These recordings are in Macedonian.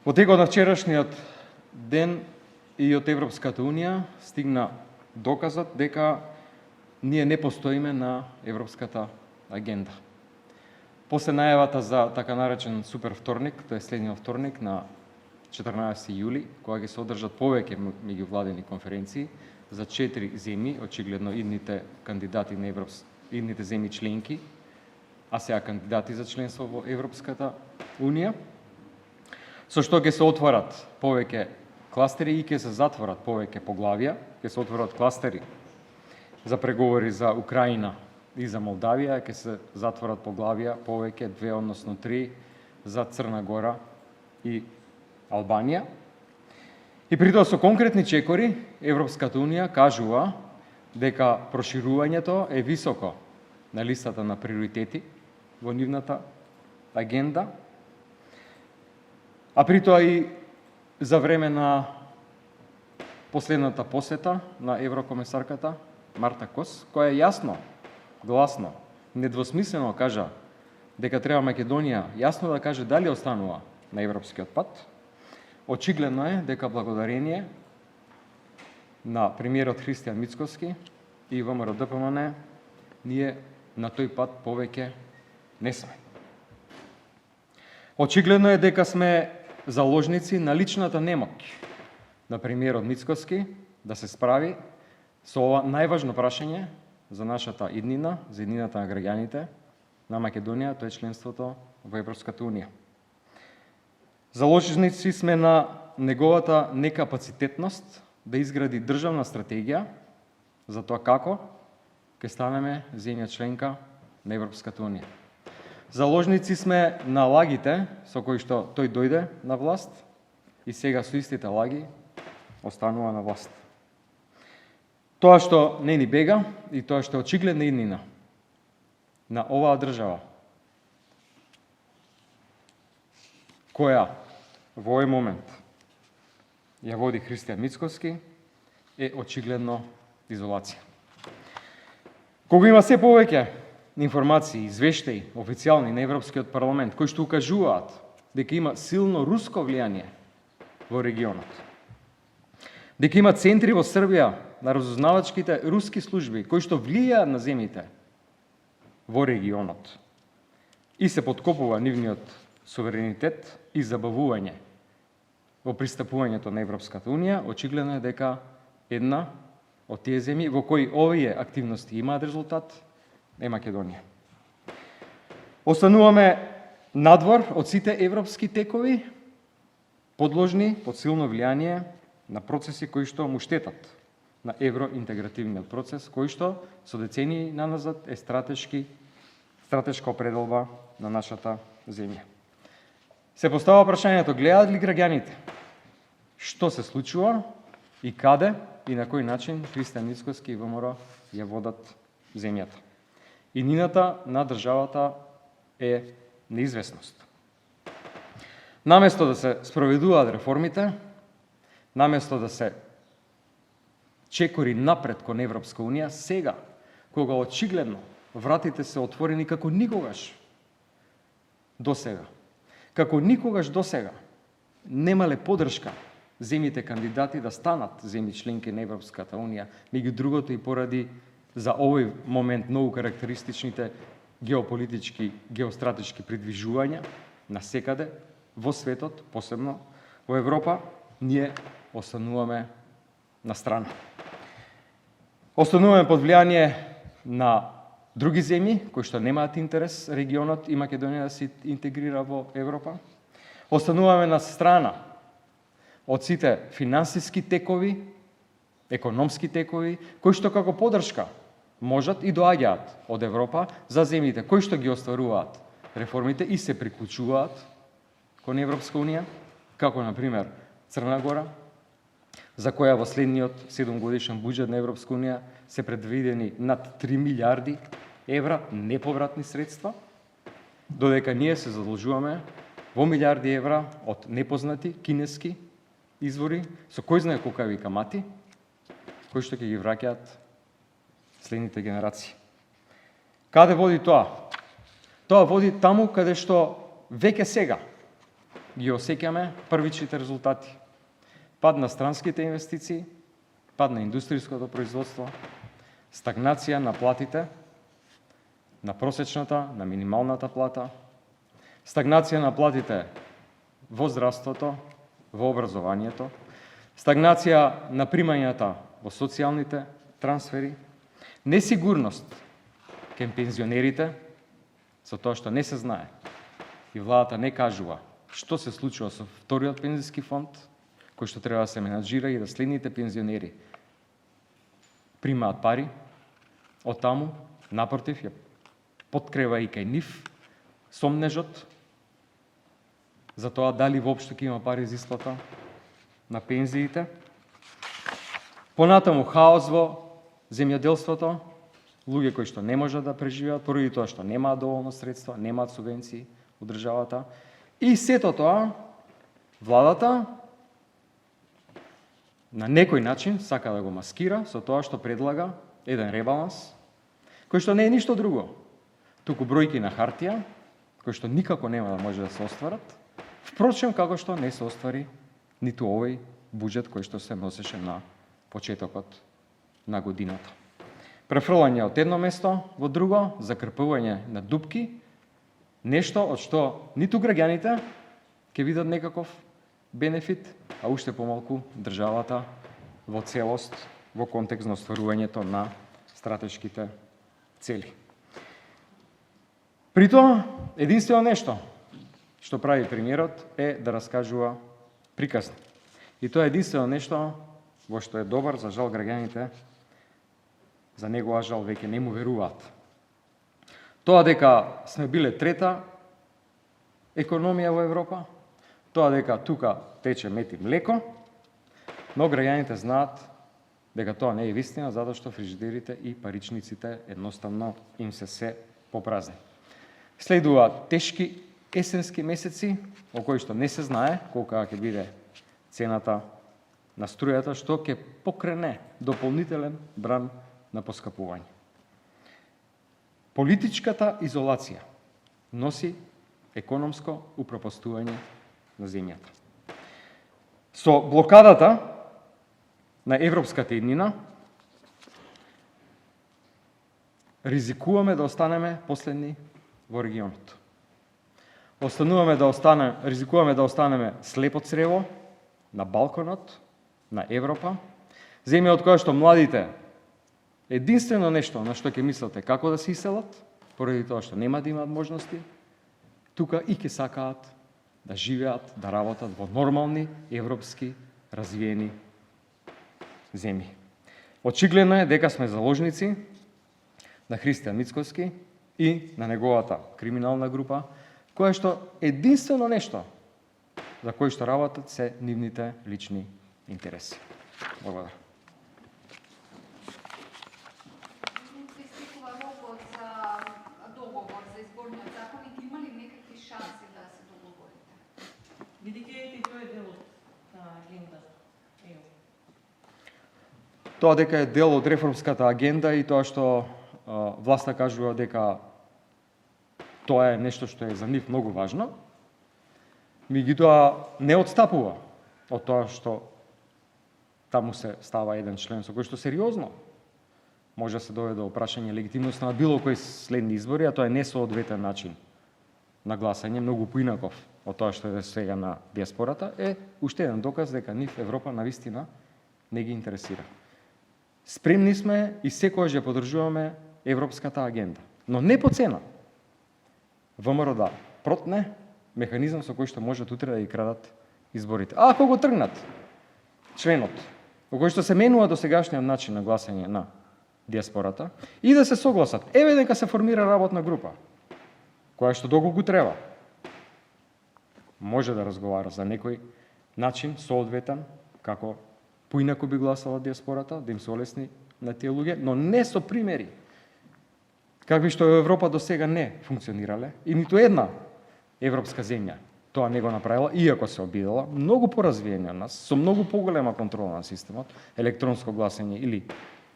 Во текот на вчерашниот ден и од Европската Унија стигна доказот дека ние не постоиме на европската агенда. После најавата за така наречен супер вторник, тоа е следниот вторник на 14 јули, кога ќе се одржат повеќе меѓувладени конференции за 4 земји, очигледно идните кандидати на идните земји членки, а сега кандидати за членство во Европската Унија, со што ќе се отворат повеќе кластери и ќе се затворат повеќе поглавја, ќе се отворат кластери за преговори за Украина и за Молдавија, ќе се затворат поглавја повеќе 2, односно 3 за Црна Гора и Албанија. И при тоа со конкретни чекори Европската Унија кажува дека проширувањето е високо на листата на приоритети во нивната агенда, а при тоа и за време на последната посета на еврокомесарката Марта Кос, која јасно, гласно, недвосмислено кажа дека треба Македонија јасно да каже дали останува на европскиот пат. Очигледно е дека благодарение на премиерот Христијан Мицкоски и ВМРО-ДПМН ние на тој пат повеќе не сме. Очигледно е дека сме заложници на личната немоќ на премиерот Мицкоски да се справи со ова најважно прашање за нашата иднина, за иднината на граѓаните на Македонија, тоа е членството во Европската Унија. Заложници сме на неговата некапацитетност да изгради државна стратегија за тоа како ќе станеме земја членка на Европската Унија. Заложници сме на лагите со кои што тој дојде на власт и сега со истите лаги останува на власт. Тоа што не ни бега и тоа што е очигледна иднина на оваа држава, која во овој момент ја води Христијан Мицкоски, е очигледно изолација. Кога има се повеќе информации, извештаи официјални на Европскиот парламент кои што укажуваат дека има силно руско влијание во регионот, дека има центри во Србија на разузнавачките руски служби кои што влијаат на земјите во регионот и се подкопува нивниот суверенитет и забавување во пристапувањето на Европската Унија, очигледно е дека една од тие земји во кои овие активности имаат резултат е Македонија. Остануваме надвор од сите европски текови, подложни под силно влијание на процеси кои што му штетат на евроинтегративниот процес, кој што со децении наназад е стратешка определба на нашата земја. Се постава прашањето, гледаат ли граѓаните што се случува и каде и на кој начин Христијан Мицкоски и ВМРО ја водат земјата. Иднината на државата е неизвестност. Наместо да се спроведуваат реформите, наместо да се чекори напред кон Европска Унија, сега, кога очигледно вратите се отворени како никогаш досега, немале подршка земјите кандидати да станат земји членки на Европската Унија, меѓу другото и поради за овој момент многу карактеристичните геополитички, геостратешки придвижувања на секаде во светот, посебно во Европа, ние остануваме на страна. Остануваме под влијание на други земји кои што немаат интерес регионот и Македонија да се интегрира во Европа. Остануваме на страна од сите финансиски текови, економски текови, кои што како подршка можат и доаѓаат од Европа за земјите кои што ги остваруваат реформите и се приклучуваат кон Европска Унија, како на пример Црна Гора, за која во следниот 7-годишен буџет на Европска Унија се предвидени над 3 милиарди евра неповратни средства, додека ние се задолжуваме во милиарди евра од непознати кинески извори, со кој знае колкави камати, кои што ќе ги враќаат следните генерации. Каде води тоа? Тоа води таму каде што веќе сега ги осеќаме првичните резултати. Пад на странските инвестиции, пад на индустријското производство, стагнација на платите, на просечната, на минималната плата, стагнација на платите во здравството, во образованието, стагнација на примањата во социјалните трансфери, несигурност кон пензионерите, со тоа што не се знае и владата не кажува што се случува со вториот пензиски фонд, кој што треба да се менаџира и да следните пензионери примаат пари од таму, напротив, ја подкрева и кај нив сомнежот за тоа дали воопшто ќе има пари за исплата на пензиите. Понатаму хаос во земјоделството, луѓе кои што не можат да преживеат поради тоа што немаат доволно средства, немаат субвенции од државата. И сето тоа владата на некој начин сака да го маскира со тоа што предлага еден ребаланс, кој што не е ништо друго, туку бројки на хартија, кои што никако нема да може да се остварат, впрочем како што не се оствари ниту овој буџет кој што се носеше на почетокот на годината. Префрлање од едно место во друго, закрпување на дупки, нешто од што ниту граѓаните ќе видат некаков бенефит, а уште помалку државата во целост во контекст на остварувањето на стратешките цели. При тоа, единствено нешто што прави премиерот е да раскажува приказни. И тоа е единствено нешто во што е добар, за жал граѓаните за негова жал веќе не му веруваат. Тоа дека сме биле трета економија во Европа, тоа дека тука тече мед и млеко, но граѓаните знаат дека тоа не е вистина, затоа што фрижидерите и паричниците едноставно им се попразни. Следуваат тешки есенски месеци, во кои што не се знае колка ќе биде цената на струјата, што ќе покрене дополнителен бран на поскапување. Политичката изолација носи економско упропастување на земјата. Со блокадата на европската иднина ризикуваме да останеме последни во регионот. Ризикуваме да останеме слепо црево на балконот на Европа, земја од која што младите единствено нешто на што ќе мислите како да се иселат, поради тоа што нема да имаат можности, тука и ќе сакаат да живеат, да работат во нормални европски развиени земји. Очигледно е дека сме заложници на Христијан Мицкоски и на неговата криминална група, која што единствено нешто за кој што работат се нивните лични интереси. Благодарам. Тоа дека е дел од реформската агенда и тоа што власта кажува дека тоа е нешто што е за нив многу важно, меѓутоа не отстапува од тоа што таму се става еден член со кој што сериозно може да се доведе до прашање легитимност на било кој следни избори, а тоа е несоодветен начин на гласање, многу поинаков од тоа што е сега на диаспората, е уште еден доказ дека нив Европа навистина не ги интересира. Спремни сме и секогаш ја поддржуваме европската агенда, но не по цена ВМРО да протне механизам со кој што можат утре да ги крадат изборите. А ако го тргнат членот, во кој што се менува до сегашниот начин на гласање на диаспората и да се согласат, еве дека се формира работна група, која што доколку треба, може да разговара за некој начин соодветен, како поинако би гласала диаспората, да им се олесни на тие луѓе, но не со примери, какви што во Европа до сега не функционирале, и ниту една европска земја тоа не го направила, иако се обидела, многу поразвиена од нас, со многу поголема контрола на системот, електронско гласање или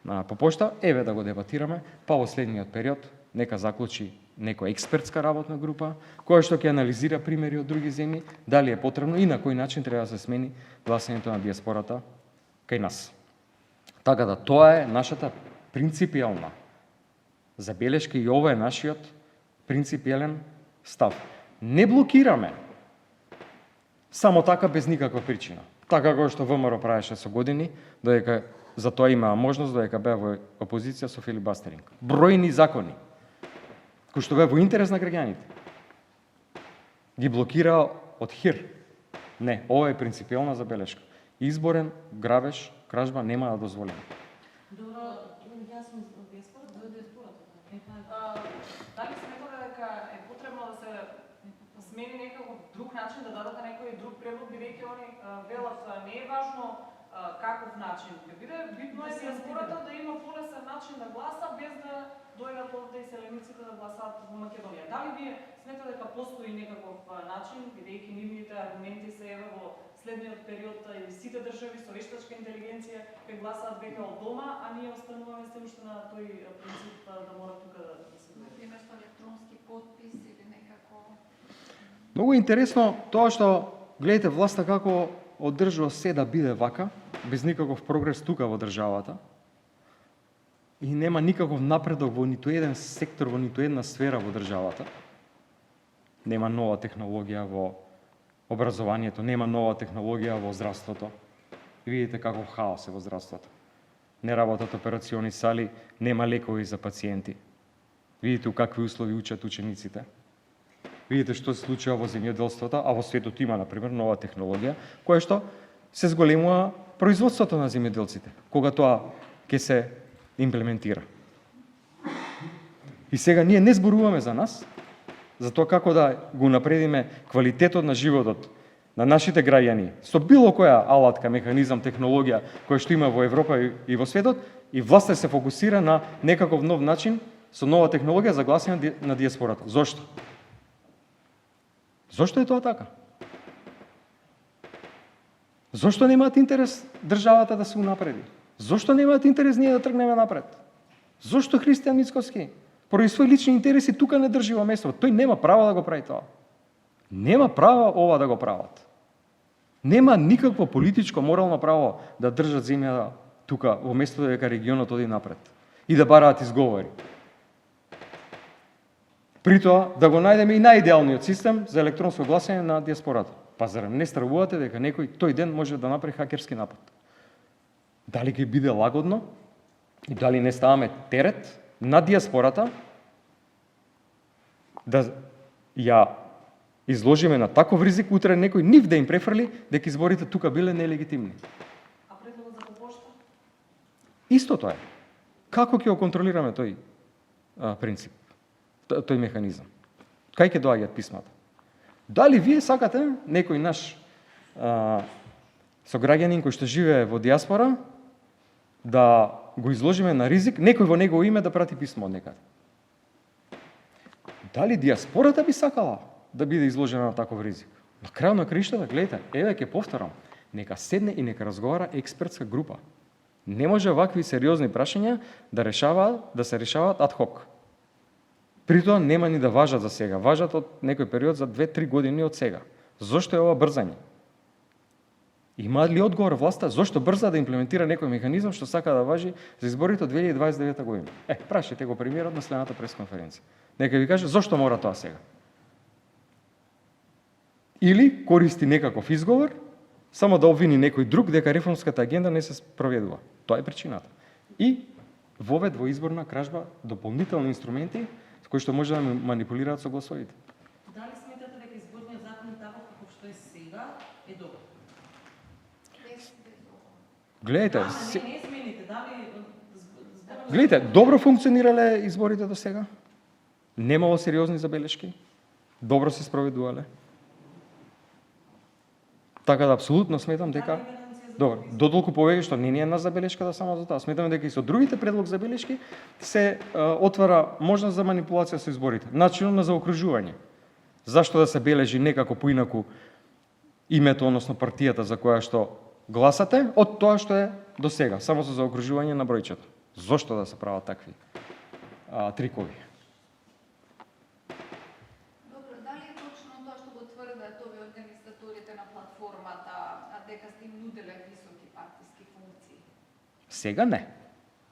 по пошта, еве да го дебатираме, па во следниот период нека заклучи некоја експертска работна група, која што ќе анализира примери од други земји, дали е потребно и на кој начин треба да се смени гласањето на диаспората кај нас. Така да тоа е нашата принципијална забелешка и ова е нашиот принципијален став. Не блокираме само така без никаква причина. Така како што ВМРО правеше со години, додека за тоа имаа можност, додека беа во опозиција со филибастеринг. Бројни закони кои што беа во интерес на граѓаните ги блокираа од хир. Не, ова е принципијална забелешка. Изборен грабеж, кражба нема да дозволиме. Добро, јас сум од диаспората. Дали сметате дека е потребно да се смени некаков друг начин, да дадете некој друг предлог, бидејќи они велат не е важно каков начин ќе биде, битно е диаспората да има полесен начин да гласа без да дојдат овде иселениците да гласаат во Македонија. Дали вие сметате дека постои некаков начин, бидејќи нивните аргументи се еве во следниот период и сите држави со вештачка интелигенција ќе гласаат веќе од дома, а ние остануваме се уште на тој принцип да мора тука да се например со електронски подпис или некако. Многу интересно тоа што гледате власта како одржува се да биде вака, без никаков прогрес тука во државата. И нема никаков напредок во ниту еден сектор, во ниту една сфера во државата. Нема нова технологија во образованието, нема нова технологија во здравството. И видите како хаос е во здравството. Не работат операциони сали, нема лекови за пациенти. Видите у какви услови учат учениците. Видите што се случува во земјоделството, а во светот има, например, нова технологија, која што се зголемува производството на земјоделците, кога тоа ќе се имплементира. И сега ние не зборуваме за нас, за тоа како да го напредиме квалитетот на животот на нашите граѓани со било која алатка, механизам, технологија која што има во Европа и во светот, и власта се фокусира на некаков нов начин со нова технологија за гласање на диаспората. Зошто? Зошто е тоа така? Зошто немаат интерес државата да се унапреди? Зошто немаат интерес ние да тргнеме напред? Зошто Христијан Мицкоски поради своји лични интереси тука не држи во место? Тој нема право да го прави тоа. Нема право ова да го прават. Нема никакво политичко морално право да држат земја тука во место дека регионот оди напред и да бараат изговори. При тоа да го најдеме и најидеалниот систем за електронско гласање на диаспората. Па зарем не стравувате дека некој тој ден може да направи хакерски напад? Дали ќе биде лагодно и дали не ставаме терет на диаспората да ја изложиме на таков ризик утре некој нив да им префрли дека изборите тука биле нелегитимни? А предлогот за по пошта? Исто тоа е. Како ќе го контролираме тој принцип, тој механизам? Кај ќе доаѓаат писмата? Дали вие сакате некој наш сограѓанин кој што живее во диаспора да го изложиме на ризик, некој во негово име да прати писмо од некаде? Дали диаспората би сакала да биде изложена на таков ризик? На крајот на краиштата, гледате, еве ќе повторам, нека седне и нека разговара експертска група. Не може вакви сериозни прашања да се решаваат ад хок. При тоа нема ни да важат за сега, важат од некој период за 2-3 години од сега. Зошто е ова брзање? Има ли одговор власта зошто брза да имплементира некој механизам што сака да важи за изборите од 2029 година? Прашајте го премиерот на следната пресконференција. Нека ви каже зошто мора тоа сега. Или користи некаков изговор само да обвини некој друг дека реформската агенда не се спроведува. Тоа е причината. И вовед во изборна кражба дополнителни инструменти кои што може да манипулираат со гласовите. Дали сметате дека изборниот закон таков како што е сега е добар? Гледайте, не смените, дали гледайте, добро функционирале изборите до сега. Немало сериозни забелешки. Добро се спроведувале. Така да апсолутно сметам дека добро, додолку повеќе што не е една забелешката само за тоа. Сметаме дека и со другите предлог забелешки се отвара можност за манипулација со изборите. Начинот на заокружување. Зашто да се бележи некако поинаку името, односно партијата за која што гласате, од тоа што е до сега, само со заокружување на бројчето. Зошто да се прават такви трикови? дека сте им нуделе високи партиски функции? Сега не.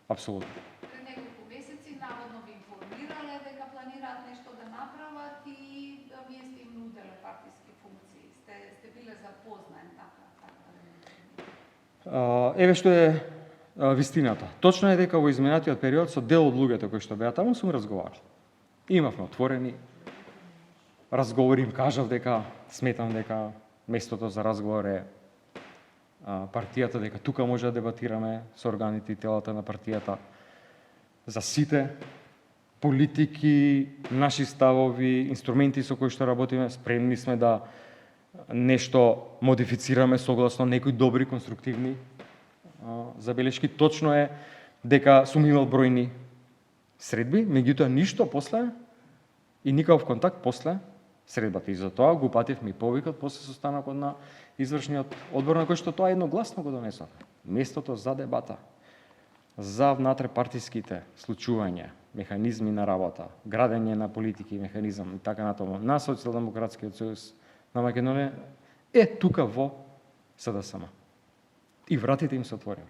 Апсолутно. Пред неколку месеци наводно ви информирале дека планираат нешто да направат и вие сте им нуделе партиски функции. Сте биле запознаен така. Еве што е вистината. Точно е дека во изминатиот период со дел од луѓето кои што беа таму сум разговарал. Имавме отворени разговори, им кажав дека сметам дека местото за разговор е партијата, дека тука може да дебатираме со органите и телата на партијата за сите политики, наши ставови, инструменти со кои што работиме, спремни сме да нешто модифицираме согласно некои добри, конструктивни забелешки. Точно е дека сум имал бројни средби, меѓутоа ништо после и никаков контакт после средбата. И затоа го упативме и повикот после состанокот на извршниот одбор, на кој што тоа едногласно го донесов. Местото за дебата, за внатрепартиските случувања, механизми на работа, градење на политики и механизам и така натаму на Социјалдемократскиот сојуз на Македонија е тука во СДСМ. И вратите им се отворени.